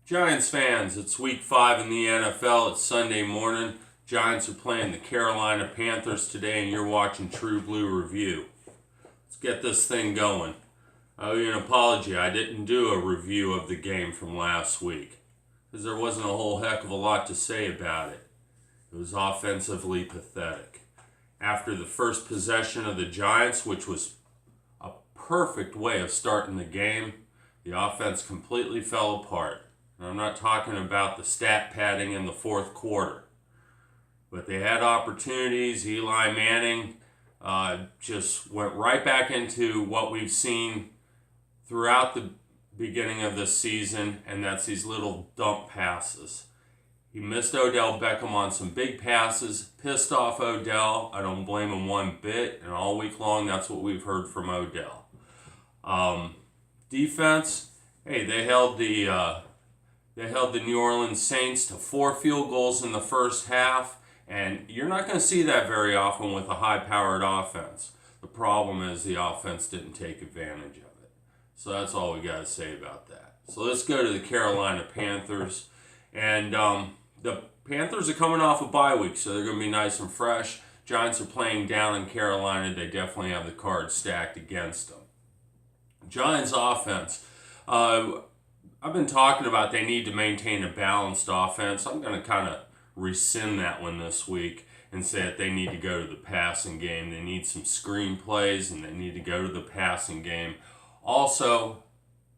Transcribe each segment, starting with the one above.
Giants fans, it's week 5 in the NFL. It's Sunday morning. Giants are playing the Carolina Panthers today, and you're watching True Blue Review. Let's get this thing going. I owe you an apology. I didn't do a review of the game from last week because there wasn't a whole heck of a lot to say about it. It was offensively pathetic. After the first possession of the Giants, which was a perfect way of starting the game, the offense completely fell apart. And I'm not talking about the stat padding in the fourth quarter, but they had opportunities. Eli Manning just went right back into what we've seen throughout the beginning of this season, and that's these little dump passes. He missed Odell Beckham on some big passes, pissed off Odell. I don't blame him one bit, and all week long that's what we've heard from Odell. Defense, hey, they held the New Orleans Saints to 4 field goals in the first half, and you're not going to see that very often with a high-powered offense. The problem is the offense didn't take advantage of it. So that's all we got to say about that. So let's go to the Carolina Panthers. And the Panthers are coming off a bye week, so they're going to be nice and fresh. Giants are playing down in Carolina. They definitely have the cards stacked against them. Giants offense. I've been talking about they need to maintain a balanced offense. I'm going to kind of rescind that one this week and say that they need to go to the passing game. They need some screen plays, and they need to go to the passing game. Also,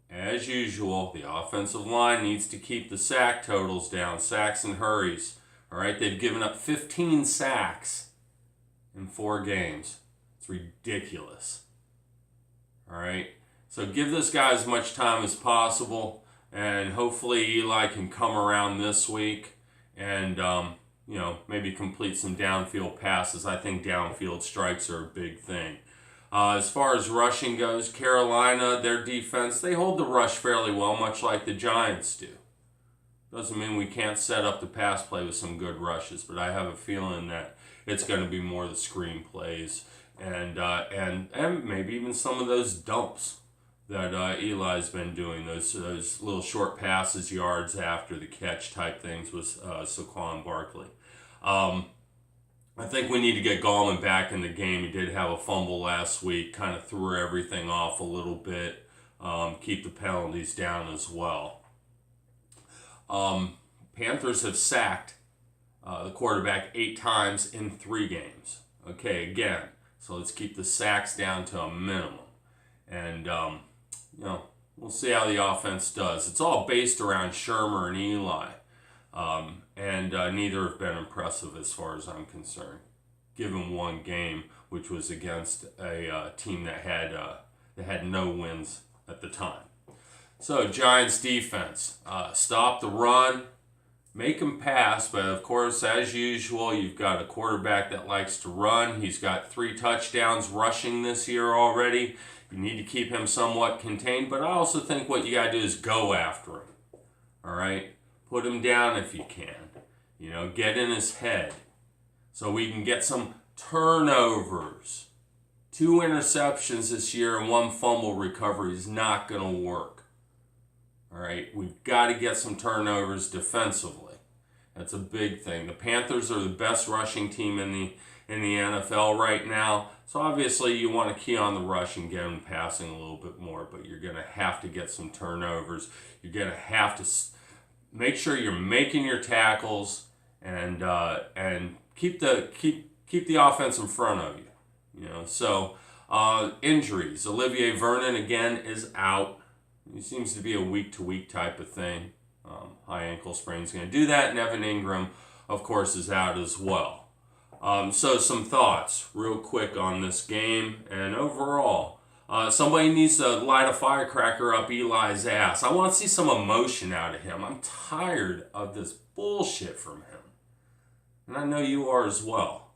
as usual, the offensive line needs to keep the sack totals down, sacks and hurries. All right, they've given up 15 sacks in 4 games. It's ridiculous. All right, so give this guy as much time as possible. And hopefully Eli can come around this week and, maybe complete some downfield passes. I think downfield strikes are a big thing. As far as rushing goes, Carolina, their defense, they hold the rush fairly well, much like the Giants do. Doesn't mean we can't set up the pass play with some good rushes, but I have a feeling that it's going to be more the screen plays and maybe even some of those dumps that Eli's been doing, those little short passes, yards after the catch type things with Saquon Barkley. I think we need to get Gallman back in the game. He did have a fumble last week, kind of threw everything off a little bit. Keep the penalties down as well. Panthers have sacked the quarterback 8 times in 3 games. Okay, again, so let's keep the sacks down to a minimum. And we'll see how the offense does. It's all based around Shermer and Eli. And neither have been impressive as far as I'm concerned, given one game, which was against a team that had no wins at the time. So Giants defense, stop the run, make them pass, but of course, as usual, you've got a quarterback that likes to run. He's got 3 touchdowns rushing this year already. You need to keep him somewhat contained, but I also think what you got to do is go after him. All right? Put him down if you can. Get in his head so we can get some turnovers. 2 interceptions this year and 1 fumble recovery is not going to work. All right? We've got to get some turnovers defensively. That's a big thing. The Panthers are the best rushing team in the NFL right now. So obviously you want to key on the rush and get them passing a little bit more, but you're going to have to get some turnovers. You're going to have to make sure you're making your tackles and keep the offense in front of you. So injuries. Olivier Vernon again is out. He seems to be a week-to-week type of thing. High ankle sprain is going to do that, and Evan Ingram, of course, is out as well. So some thoughts real quick on this game and overall. Somebody needs to light a firecracker up Eli's ass. I want to see some emotion out of him. I'm tired of this bullshit from him. And I know you are as well.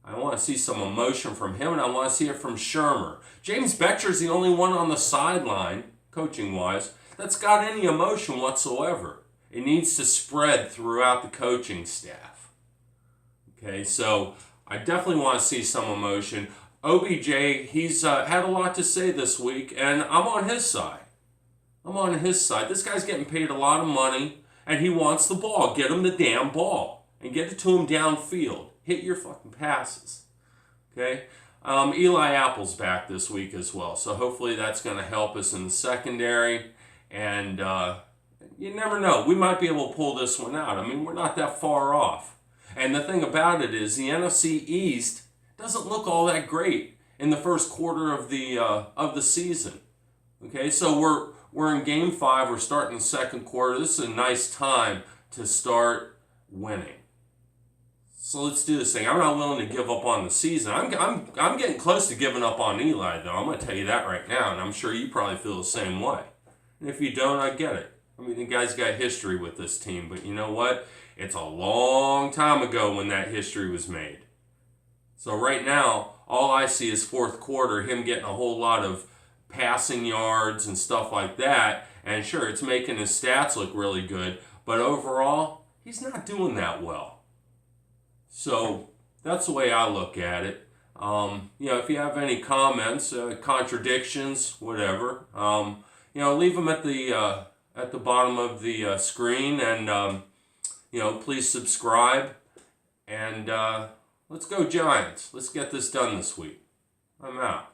I want to see some emotion from him, and I want to see it from Shermer. James Bettcher's the only one on the sideline, coaching-wise, that's got any emotion whatsoever. It needs to spread throughout the coaching staff. Okay, so I definitely want to see some emotion. OBJ, he's had a lot to say this week, and I'm on his side. I'm on his side. This guy's getting paid a lot of money, and he wants the ball. Get him the damn ball, and get it to him downfield. Hit your fucking passes. Okay? Eli Apple's back this week as well, so hopefully that's going to help us in the secondary. And you never know. We might be able to pull this one out. I mean, we're not that far off. And the thing about it is the NFC East doesn't look all that great in the first quarter of the season. Okay, so we're in Game 5. We're starting the second quarter. This is a nice time to start winning. So let's do this thing. I'm not willing to give up on the season. I'm getting close to giving up on Eli, though. I'm going to tell you that right now, and I'm sure you probably feel the same way. And if you don't, I get it. I mean, the guy's got history with this team, but you know what? It's a long time ago when that history was made. So right now, all I see is fourth quarter, him getting a whole lot of passing yards and stuff like that. And sure, it's making his stats look really good, but overall, he's not doing that well. So that's the way I look at it. If you have any comments, contradictions, whatever, leave them at the bottom of the screen, and please subscribe. And let's go Giants. Let's get this done this week. I'm out.